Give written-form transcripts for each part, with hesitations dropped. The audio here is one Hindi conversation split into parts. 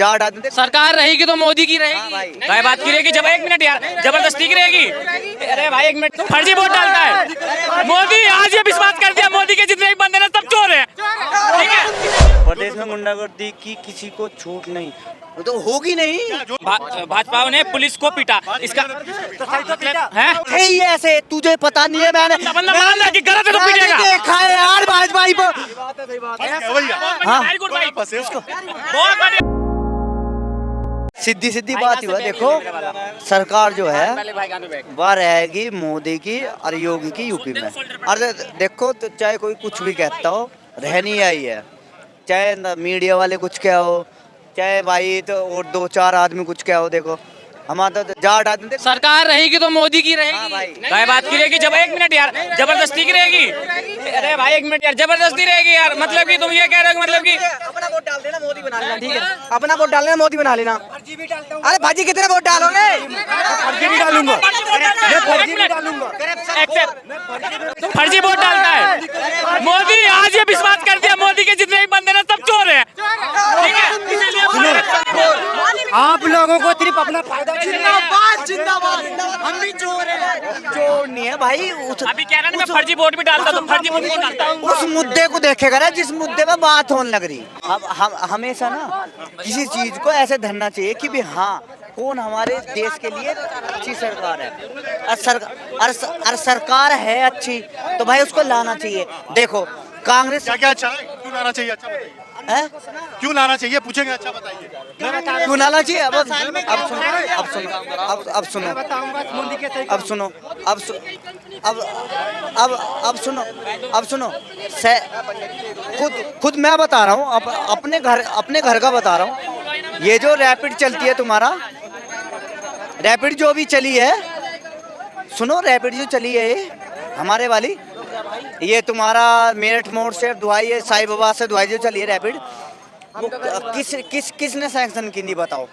जा हटा देते। सरकार रहेगी तो मोदी की रहेगी। क्या बात की रहेगी? जब 1 मिनट यार, जबरदस्ती की रहेगी। अरे भाई 1 मिनट, फर्जी वोट डालता है मोदी। आज ये विश्वास कर दिया मोदी के जितने भी बंदे ना सब चोर हैं। ठीक है, प्रदेश में गुंडागर्दी की किसी को छूट नहीं, वो तो होगी नहीं। भाजपा ने पुलिस को पीटा, इसका है ही ऐसे, तुझे पता नहीं है। मैंने बंदा मान रहा है कि गलत है तो पीटेगा। देखा है यार भाजपा को। वेरी गुड भाई, बहुत बढ़िया। सीधी सीधी बात हुआ, देखो सरकार जो है वह रहेगी मोदी की और योगी की यूपी में। और देखो तो चाहे कोई कुछ भी कहता हो, रहनी आई है। चाहे मीडिया वाले कुछ क्या हो, चाहे भाई तो और 2-4 आदमी कुछ क्या हो, देखो हमारा तो जा हटा देते। सरकार रहेगी तो मोदी की रहेगी। क्या बात की रहेगी? जब 1 मिनट यार, जबरदस्ती की रहेगी। अरे भाई 1 मिनट यार, जबरदस्ती रहेगी यार। मतलब कि तुम ये कह रहे हो, मतलब कि अपना वोट डाल देना, मोदी बना लेना। ठीक है, अपना वोट डाल देना, मोदी बना लेना। अरे भाजी कितने वोट डालोगे? फर्जी भी डालूंगा, फर्जी भी डालूंगा। फर्जी वोट डालता है मोदी। आज ये विश्वास कर दिया मोदी के जितने भी बंदे ना सब चोर हैं। ठीक है, आप लोगों को सिर्फ अपना फायदा। जिंदाबाद जिंदाबाद, हम भी चोर हैं। चोर नहीं है भाई। अभी कह रहा है मैं फर्जी वोट भी डालता तो फर्जी वोट नहीं डालता। उस मुद्दे को देखेगा ना जिस मुद्दे पे बात होने लग रही। हम हमेशा ना किसी चीज को ऐसे धरना चाहिए कि भी हाँ कौन हमारे देश के लिए अच्छी सरकार है। और सरकार है अच्छी तो भाई उसको लाना चाहिए। देखो कांग्रेस क्या क्या अच्छा है, क्यों लाना चाहिए? अच्छा बताइए, है क्यों लाना चाहिए? पूछेंगे, अच्छा बताइए। क्यों लाना चाहिए? अब सुनो, अब सुनो, अब सुनो, अब सुनो, अब सुनो, अब सुनो। खुद मैं बता रहा हूँ, अब अपने घर का बता रहा हूँ। ये जो रैपिड चलती है तुम्हारा, रैपिड जो अभी चली है, सुनो, रैपिड जो चली है हमारे वाली, ये तुम्हारा मेरठ मोड़ से दुहाई, साईं बाबा से दुहाई जो चली है रैपिड, वो किसने सैंक्शन की थी बताओ?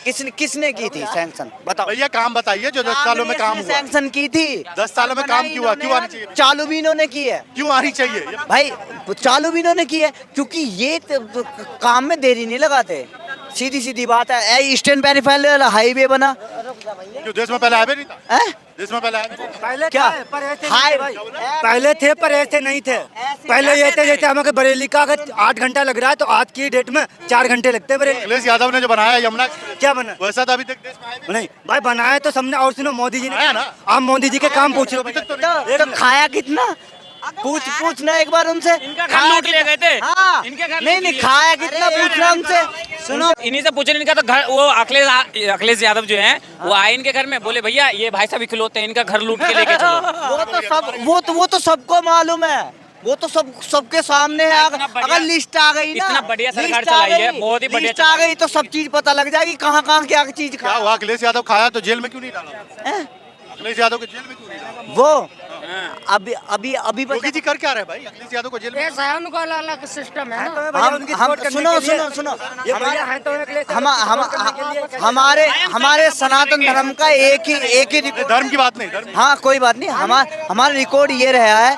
किसने की थी सैंक्शन बताओ? भैया काम बताइए जो 10 सालों में काम हुआ। सैंक्शन की थी 10 सालों में काम क्यों हुआ? क्यों आनी चाहिए? चालू भी इन्होंने की है। क्यों आनी चाहिए भाई? चालू भी इन्होंने की है क्योंकि ये काम में देरी नहीं लगाते। सीधी सीधी बात है। ईस्टर्न पेरिफेरल हाईवे बना, जो देश में पहले हाईवे नहीं था। देश में पहले पहले क्या पहले थे पर ऐसे नहीं थे। पहले ये थे जैसे हमें बरेली का अगर 8 घंटा लग रहा है तो आज की डेट में 4 घंटे लगते हैं बरेली। अखिलेश यादव ने जो बनाया यमुना, क्या बना? वैसा तो अभी तक देश में हाईवे नहीं भाई, बनाया तो सबने। और सुनो, मोदी जी ने बनाया ना। आप मोदी जी के काम पूछ लो। तो खाया कितना? पूछना एक बार उनसे। घर लूट ले गए थे। हाँ, इनके घर नहीं खाया कितना पूछना उनसे। सुनो, इन्हीं से पूछे। इनका तो घर, वो अखिलेश यादव जो हैं वो आए इनके घर में, बोले भैया ये भाई साहब इकलौते हैं, इनका घर लूट के लेके चलो। वो तो सबको मालूम है। वो तो सबके सामने है। अगर लिस्ट आ गई ना, इतना बढ़िया सरकार चलाई है, बहुत ही बढ़िया लिस्ट आ गई तो सब चीज पता लग जाएगी कहाँ क्या चीज क्या हुआ? अखिलेश यादव खाया तो जेल में क्यों नहीं डाला? अखिलेश यादव को जेल में क्यों नहीं डाला? वो अभी योगी जी कर क्या रहे भाई? अखिलेश यादव को जेल में उनका अलग सिस्टम है। हमारे सनातन धर्म का एक ही धर्म की बात नहीं। हाँ कोई बात नहीं। हमारा रिकॉर्ड ये रहा है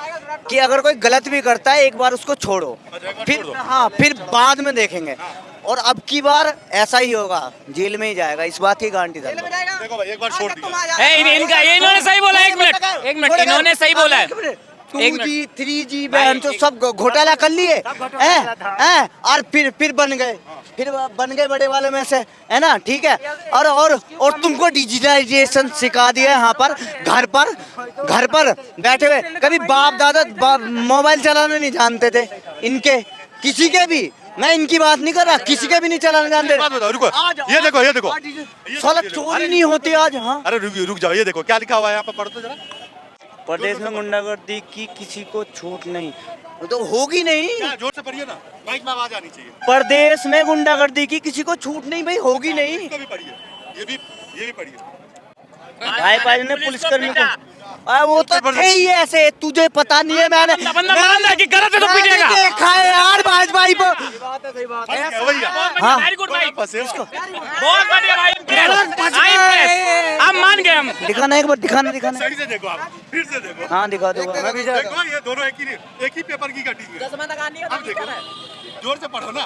कि अगर कोई गलत भी करता है एक बार उसको छोड़ो, फिर बाद में देखेंगे। और अब की बार ऐसा ही होगा, जेल में ही जाएगा, इस बात की गारंटी दे। देखो भाई, एक बार छोड़ दिया। इन्होंने सही बोला। एक मिनट, इन्होंने सही बोला है। 2G 3G बहन तो सब घोटाला कर लिए हैं और फिर बन गए बड़े वाले में से, है ना? ठीक है। और तुमको डिजिटलाइजेशन सिखा दिया यहाँ पर, घर पर बैठे हुए। कभी बाप दादा मोबाइल चलाना नहीं जानते थे इनके, किसी के भी। मैं इनकी बात नहीं कर रहा, किसी के भी नहीं चलाना जानते। रुको, ये देखो साला चोरी नहीं होती आज। हाँ, अरे रुक जाओ, ये देखो क्या लिखा हुआ है यहाँ पे, पढ़ो तो जरा। प्रदेश में गुंडागर्दी की किसी को छूट नहीं, वो तो होगी नहीं। जोर से पढ़िए ना, माइक में आवाज आनी चाहिए। प्रदेश में गुंडागर्दी की किसी को छूट नहीं भाई, होगी नहीं। इसको भी पढ़िए, ये भी पढ़िए। भाई ने पुलिसकर्मी को वो तो थे ही ऐसे, तुझे पता नहीं है। मैंने बंदा मान रहा है कि गलत है तो पीटेगा। देखा है यार भाजपा को। हाँ, वेरी गुड भाई, बहुत बढ़िया भाई। आप मान गए हम। दिखाना एक बार, दिखाना सही से देखो, आप फिर से देखो। हाँ दिखा दो। देखो ये दोनों एक ही पेपर की कटिंग है। अब देखो जोर से पढ़ो ना,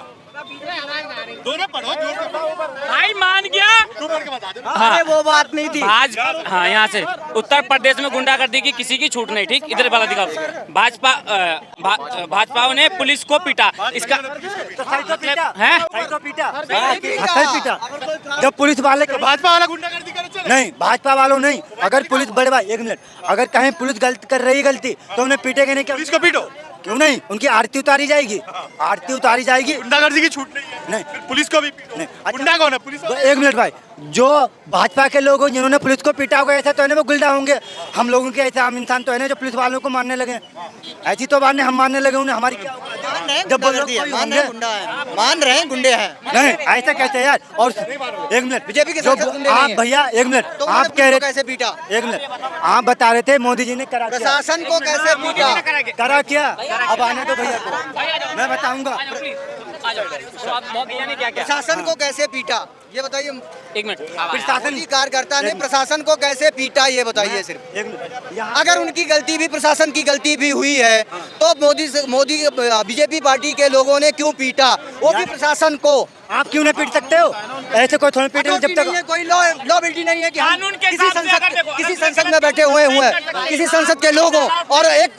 दोनों पढ़ो जोर से पढ़ो। भाई मान गया। तू पढ़ के बता दे। अरे वो बात नहीं थी। हाँ यहाँ से उत्तर प्रदेश में गुंडागर्दी की किसी की छूट नहीं, ठीक। इधर वाला दिखाओ। भाजपा ने पुलिस को पीटा, इसका है पीटा। जब पुलिस वाले भाजपा वाला गुंडागर्दी करे चले। नहीं, भाजपा वालों नहीं, अगर पुलिस बड़े भाई एक मिनट, अगर कहीं पुलिस गलत कर रही गलती तो उन्हें पीटेंगे नहीं क्या? पुलिस को पीटो, क्यों नहीं? उनकी आरती उतारी जाएगी, आरती उतारी जाएगी। गुंडागर्दी की छूट नहीं है। नहीं। फिर पुलिस को भी पीटो। नहीं। गुंडा कौन है? पुलिस तो एक मिनट भाई, जो भाजपा के लोग जिन्होंने पुलिस को पीटा होगा ऐसा तो है ना वो गुंडा होंगे। हम लोगों के ऐसे आम इंसान तो है ना जो पुलिस वालों को मारने लगे, ऐसी तो बात नहीं हम मारने लगे उन्हें, हमारी क्या जब बोल रहे हैं मान रहे हैं गुंडे हैं। नहीं ऐसा कैसे यार? और एक मिनट, बीजेपी के जो सांसद गुंडे नहीं आप हैं। भैया एक मिनट, तो आप कह रहे कैसे पीटा? एक मिनट, आप बता रहे थे मोदी जी ने करा क्या? प्रशासन को कैसे पीटा? करा क्या? अब आने दो भैया को, मैं बताऊंगा। प्रशासन को कैसे पीटा ये बताइए। एक मिनट। प्रशासन कार्यकर्ता ने प्रशासन को कैसे पीटा ये बताइए सिर्फ। एक मिनट, यहाँ अगर उनकी गलती भी, प्रशासन की गलती भी हुई है तो मोदी बीजेपी पार्टी के लोगों ने क्यों पीटा, वो भी प्रशासन को? आप क्यों नहीं पीट सकते हो? ऐसे कोई थोड़ा पीटे जब तक कोई लॉबिलिटी नहीं है कि हम कानून के हिसाब से अगर देखो, किसी संसद में बैठे हुए किसी संसद के लोग हों और एक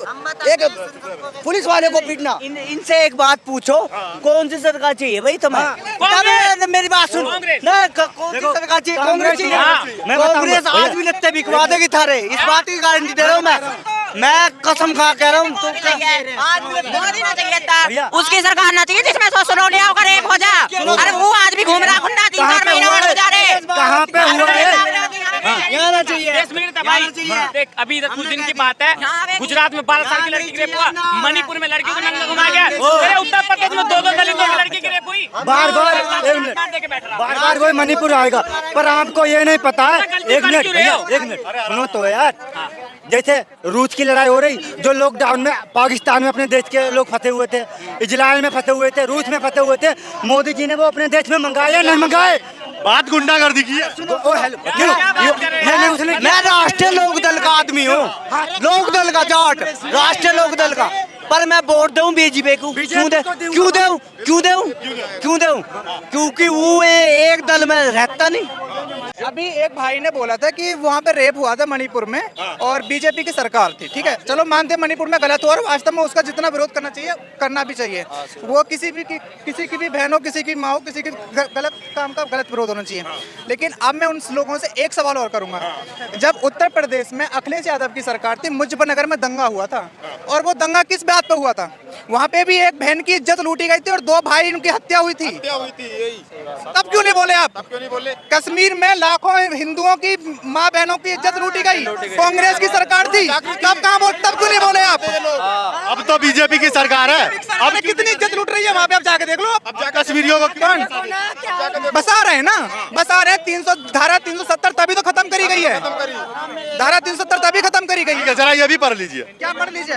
पुलिस वाले को पीटना। इनसे एक बात पूछो, कौन सी सरकार चाहिए भाई तुम्हें? मेरी बात सुनो ना, कौन सी सरकार चाहिए? कांग्रेस चाहिए। मैं बताऊंगा। कांग्रेस आज भी लगते बिकवा देगी थारे, इस बात की गारंटी दे रहा हूँ मैं कसम खा कह रहा हूँ। मोदी ना चाहिए था, उसकी सरकार ना चाहिए जिसमें सोसरोलिया होकर रेप हो जा। अरे वो आज भी घूम रहा गुंडा, 3-4 महीने हो जा रहे। कहाँ पे हुआ है? यहाँ ना चाहिए। 10 मिनट भाई, देख अभी इधर कुछ दिन की बात है, गुजरात में 12 साल की लड़की की रेप हुआ, मणिपुर में लड़की को नंगा घुमाया गया, अरे उत्तर प्रदेश में 2 दलितों की लड़की की रेप हुई। बार बार वही मणिपुर आएगा, पर आपको ये नहीं पता है। एक मिनट भैया, एक मिनट सुनो तो यार, जैसे रूस की लड़ाई हो रही, जो लॉकडाउन में पाकिस्तान में अपने देश के लोग फंसे हुए थे, इजराइल में फंसे हुए थे, रूस में फंसे हुए थे, मोदी जी ने वो अपने देश में मंगाए या नहीं मंगाए? बात गुंडागर्दी की है। मैं राष्ट्रीय लोक दल का आदमी हूँ, लोक दल का जाट, राष्ट्रीय लोक दल का, पर मैं वोट दूं बीजेपी को। क्यों दूं? क्योंकि वो एक दल में रहता नहीं। अभी एक भाई ने बोला था कि वहाँ पे रेप हुआ था मणिपुर में और बीजेपी की सरकार थी, ठीक है, चलो मानते हैं मणिपुर में गलत हुआ और वास्तव में उसका जितना विरोध करना चाहिए करना भी चाहिए। वो किसी की भी बहन हो, किसी की माँ हो, किसी की गलत काम का गलत विरोध होना चाहिए। लेकिन अब मैं उन लोगों से एक सवाल और करूंगा, जब उत्तर प्रदेश में अखिलेश यादव की सरकार थी, मुजफ्फरनगर में दंगा हुआ था, और वो दंगा किस बात पे हुआ था? वहाँ पे भी एक बहन की इज्जत लूटी गई थी और 2 भाई उनकी हत्या हुई थी। तब क्यों नहीं बोले आप? कश्मीर में लाखों हिंदुओं की माँ बहनों की इज्जत लूटी गई, कांग्रेस की सरकार थी, तब क्यों नहीं बोले आप? अब तो बीजेपी की सरकार है। अब कितनी इज्जत लूट रही है वहाँ पे, आप जाके देख लो। अब जाकर कश्मीरियों को बसा रहे हैं ना, बसा रहे हैं। 300 धारा 370 तभी तो खत्म करी गई है, धारा 370 तभी खत्म करी गई है। जरा ये भी पढ़ लीजिए। क्या पढ़ लीजिए?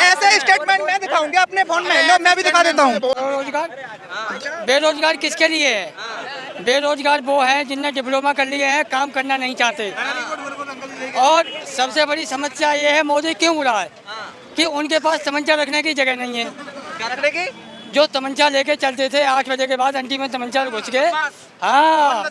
ऐसे स्टेटमेंट मैं दिखाऊंगा अपने फोन में, लो मैं भी दिखा देता हूँ। बेरोजगार किसके लिए है? बेरोजगार वो है जिनने डिप्लोमा कर लिए हैं, काम करना नहीं चाहते। और सबसे बड़ी समस्या ये है, मोदी क्यों बुरा है कि उनके पास तमंचा रखने की जगह नहीं है। क्या रखने की? जो तमंचा लेके चलते थे 8 बजे के बाद अंटी में तमंचा घुस गए, हाँ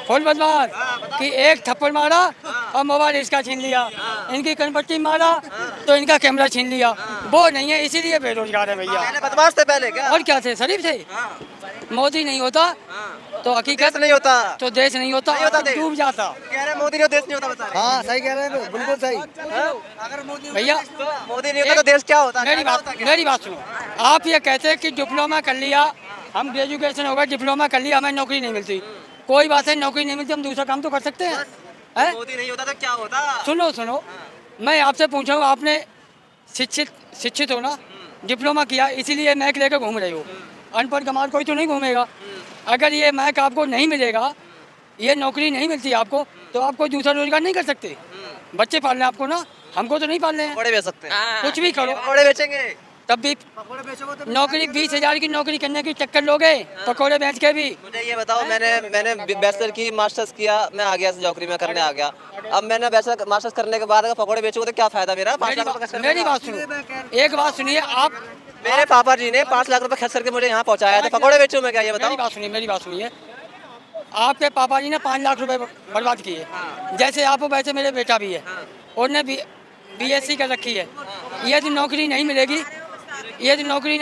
फुल बदमाश कि एक थप्पड़ मारा और मोबाइल इसका छीन लिया, इनकी कनपट्टी मारा तो इनका कैमरा छीन लिया। वो नहीं है, इसीलिए बेरोजगार है भैया। बदमाश थे पहले क्या? और क्या थे? शरीफ थे। मोदी नहीं होता तो हकीकत नहीं होता, तो देश नहीं होता, डूब जाता। कह रहे मोदी ने देश नहीं होता, बता रहे। हाँ सही कह रहे हैं, बिल्कुल सही। अगर भैया मोदी नहीं होता तो देश क्या होता? मेरी बात सुनो, आप ये कहते हैं कि डिप्लोमा कर लिया, हम ग्रेजुएशन होगा, डिप्लोमा कर लिया, हमें नौकरी नहीं मिलती। कोई बात है, नौकरी नहीं मिलती, हम दूसरा काम तो कर सकते हैं। मोदी नहीं होता तो क्या होता? सुनो, मैं आपसे पूछा हूँ, आपने शिक्षित हो ना, डिप्लोमा किया, इसीलिए मैक लेकर घूम रहे हो। अनपढ़ गंवार कोई तो नहीं घूमेगा। अगर ये मैक आपको नहीं मिलेगा, ये नौकरी नहीं मिलती आपको, तो आप कोई दूसरा रोजगार नहीं कर सकते। बच्चे पालने आपको ना, हमको तो नहीं पालने हैं। पकौड़े बेच सकते हैं, कुछ भी करो, पकौड़े बेचेंगे तब भी नौकरी 20,000 की नौकरी करने की चक्कर लोगे, पकौड़े बेच के भी। मुझे ये बताओ, मैंने बैचलर की मास्टर्स किया, मैं आ गया नौकरी में करने आ गया। अब मैंने बैचलर मास्टर्स करने के बाद अगर पकौड़े बेचूंगा तो क्या फायदा मेरा? मेरी बात सुनो, एक बात सुनिए, मेरे पापा जी ने 5 लाख रुपए खर्च करके मुझे यहाँ पहुँचाया था, पकौड़े बेचूं मैं क्या, ये बताओ। मेरी बात सुनिए। आपके पापा जी ने 5 लाख रुपए बर्बाद किए, जैसे आप हो वैसे मेरे बेटा भी है, उन्होंने BSc कर रखी है। यदि नौकरी नहीं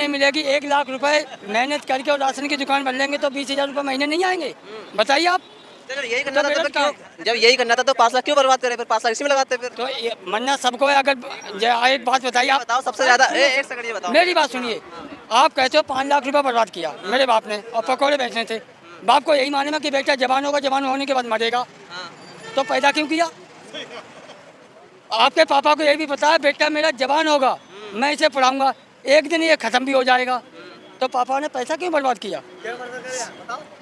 मिलेगी, 1 लाख रुपए मेहनत करके और राशन की दुकान बन लेंगे तो 20,000 रुपये महीने नहीं आएंगे? बताइए आप। चलो यही करना था तो क्यों, जब यही करना था तो 5 लाख क्यों बर्बाद करे, फिर 5 लाख इसी में लगाते फिर। तो ये मन्ना सबको है। अगर एक बात बताइए आप, बताओ सबसे ज्यादा, एक सेकंड ये बताओ। मेरी बात सुनिए। आप कहते हो 5 लाख रुपए बर्बाद किया मेरे बाप ने और पकौड़े बेचने थे। बाप को यही माने में कि बेटा जवान होगा, जवान होने के बाद मरेगा, तो पैदा क्यों किया? आपके पापा को ये भी पता है बेटा मेरा जवान होगा, मैं इसे पढ़ाऊंगा, एक दिन ये खत्म भी हो जाएगा, तो पापा ने पैसा क्यों बर्बाद किया?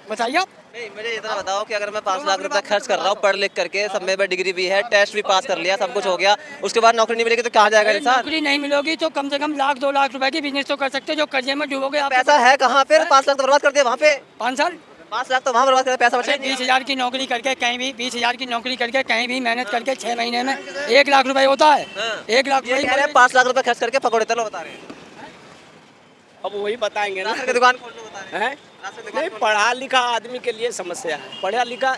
बताइए आप। नहीं, मुझे इतना बताओ कि अगर मैं 5 लाख रुपए खर्च कर रहा हूँ पढ़ लिख करके, सब में डिग्री भी है, टेस्ट भी पास कर लिया, सब कुछ हो गया, उसके बाद नौकरी नहीं मिलेगी तो कहाँ जाएगा इंसान? नौकरी नहीं मिलेगी तो कम से कम 1-2 लाख रुपए की बिजनेस तो कर सकते हो, जो कर्जे में डूबोगे आप। पैसा है कहाँ, फिर 5 लाख तो बर्बाद कर दिया वहाँ पे। 5 साल 5 लाख तो वहाँ बर्बाद कर दिया, पैसा बचा 20,000 की नौकरी करके कहीं भी 20,000 की नौकरी करके कहीं भी मेहनत करके 6 महीने में 1 लाख रुपए होता है। 1 लाख रुपए 5 लाख रुपए खर्च करके पकौड़े तलो बता रहे हैं। अब वही बताएंगे ना। राशन की दुकान खोलने बता रहे हैं। हैं? नहीं, पढ़ा लिखा आदमी के लिए समस्या है। पढ़ा लिखा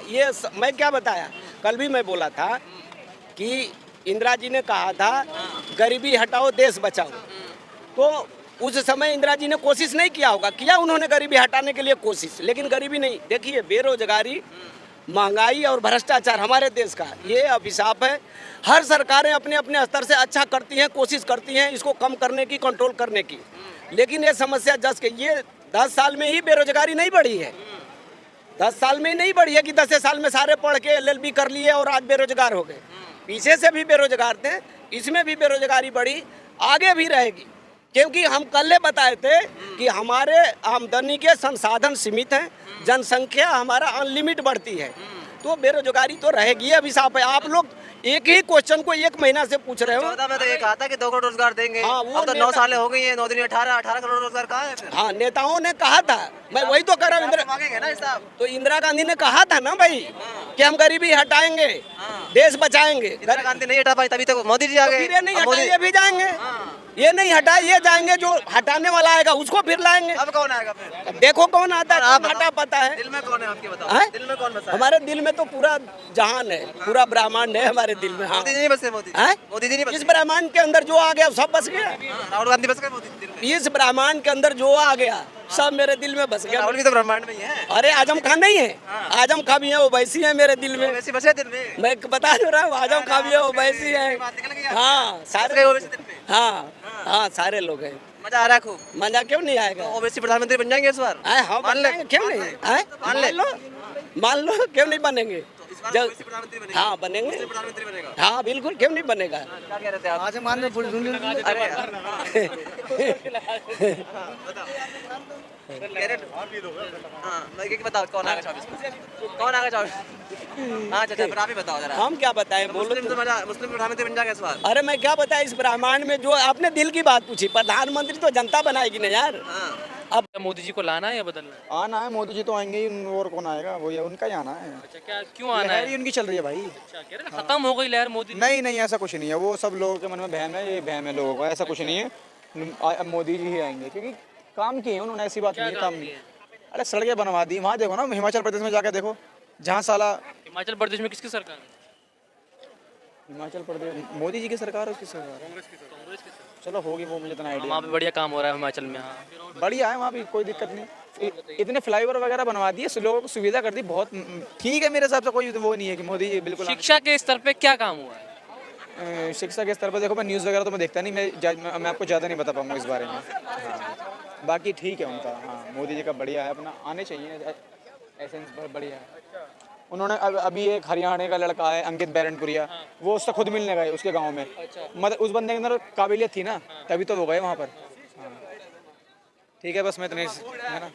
मैं क्या बताया, कल भी मैं बोला था कि इंदिरा जी ने कहा था गरीबी हटाओ देश बचाओ, तो उस समय इंदिरा जी ने कोशिश नहीं किया होगा, किया उन्होंने गरीबी हटाने के लिए कोशिश, लेकिन गरीबी नहीं। देखिए बेरोजगारी, महंगाई और भ्रष्टाचार हमारे देश का ये अभिशाप है। हर सरकारें अपने अपने स्तर से अच्छा करती हैं, कोशिश करती हैं इसको कम करने की, कंट्रोल करने की, लेकिन ये समस्या ये 10 साल में ही बेरोजगारी नहीं बढ़ी है। 10 साल में ही नहीं बढ़ी है कि 10 साल में सारे पढ़ के LLB कर लिए और आज बेरोजगार हो गए। पीछे से भी बेरोजगार थे, इसमें भी बेरोजगारी बढ़ी, आगे भी रहेगी, क्योंकि हम कल बताए थे कि हमारे आमदनी के संसाधन सीमित हैं, जनसंख्या हमारा अनलिमिट बढ़ती है, तो बेरोजगारी तो रहेगी, अभिशाप है। आप लोग एक ही क्वेश्चन को 1 महीना से पूछ रहे हो। 14 में तो ये कहा था कि 2 करोड़ रोजगार देंगे। हाँ, अब तो 9 साल हो गई है, 9 दिन 18 करोड़ रोजगार कहाँ है फिर? हाँ, नेताओं ने कहा था, मैं वही तो कर रहा हूँ। मांगेंगे ना हिसाब। तो इंदिरा गांधी ने कहा था ना भाई कि हम गरीबी हटाएंगे, देश बचाएंगे। इंदिरा गांधी नहीं हटा पाई, तभी तो मोदी जी आ गए। फिर ये नहीं हटाए ये भी जाएंगे, ये नहीं हटाए ये जाएंगे, जो हटाने वाला आएगा उसको फिर लाएंगे। अब कौन आएगा फिर? अब देखो कौन आता है, आप कौन हटा पाता है। दिल में कौन है आपके, बताओ। हैं? दिल में कौन बसा है? हमारे दिल में तो पूरा जहान है, पूरा ब्रह्मांड है हमारे दिल में। हाँ, मोदी जी नहीं बसे, मोदी हैं? मोदी जी नहीं बसे। इस ब्रह्मांड के अंदर जो आ गया सब बस गया। राहुल गांधी बस गए मोदी दिल में। इस ब्रह्मांड के अंदर जो आ गया सब मेरे दिल में बस गया। राहुल भी तो ब्रह्मांड में ही है। अरे आजम खान नहीं है, आजम खान भी है, वो वैसी है मेरे दिल में। वैसे बसे दिल में। मैं बता दे रहा हूँ, आजम खान भी है, वो वैसी है। हाँ सारे, ओवैसी दिल में। हाँ सारे लोग हैं। मजा आ रहा है खूब। मजा क्यों नहीं आएगा? ओवैसी प्रधानमंत्री बन जाएंगे इस बार। हाँ मान ले। क्यों नहीं? मान लो क्यों नहीं बनेंगे? जब हाँ बनेंगे, प्रधानमंत्री बनेगा। हाँ बिल्कुल, क्यों नहीं बनेगा? क्या कह रहे थे आप? अरे यार। हाँ, मैं बताओ कौन आएगा 24 में? कौन आएगा 24? हाँ चाचा, फिर आप ही बताओ जरा। हम क्या बताएं, बोलो तो। मुस्लिम प्रधानमंत्री बन जाएगा इस बार। अरे मैं क्या बताएं, इस ब्रह्मांड में जो आपने दिल की बात पूछी, प्रधानमंत्री तो जनता बनाएगी ना यार। अब मोदी जी को लाना है या बदलना है? आना है, मोदी जी तो आएंगे ही, और कौन आएगा, वो ये उनका ही आना है। अच्छा, क्या क्यों आना है? उनकी चल रही है भाई। अच्छा, कह रहे खत्म हो गई लहर मोदी। नहीं नहीं, ऐसा कुछ नहीं है, वो सब लोगों के मन में बहम है, ये बहम है लोगों का, ऐसा कुछ नहीं है। अब मोदी जी ही आएंगे, क्योंकि काम किए उन्होंने, ऐसी बात नहीं है, काम नहीं। अरे सड़कें बनवा दी, वहाँ देखो ना, हिमाचल प्रदेश में जाके देखो, जहाँ साला हिमाचल प्रदेश में किसकी सरकार है? हिमाचल प्रदेश मोदी जी की सरकार है, उसकी सरकार? कांग्रेस की चलो होगी, वो मुझे इतना आइडिया। वहाँ पे बढ़िया काम हो रहा है हिमाचल में। हाँ बढ़िया है, वहाँ भी कोई दिक्कत नहीं। इतने फ्लाईओवर वगैरह बनवा दिए, लोगों को सुविधा कर दी, बहुत ठीक है मेरे हिसाब से। कोई वो नहीं है कि मोदी जी बिल्कुल। शिक्षा के स्तर पे क्या काम हुआ है? शिक्षा के स्तर पर देखो, मैं न्यूज़ वगैरह तो मैं देखता नहीं, मैं आपको ज़्यादा नहीं बता पाऊंगा इस बारे में। हाँ बाकी ठीक है उनका, हाँ मोदी जी का बढ़िया है, अपना आने चाहिए, एसेंस बढ़िया है। उन्होंने अभी एक हरियाणा का लड़का है अंकित बैरनपुरिया, वो उससे खुद मिलने गए उसके गांव में। मतलब उस बंदे के अंदर काबिलियत थी ना, तभी तो वो गए वहाँ पर। हाँ ठीक है, बस मैं इतने, है ना।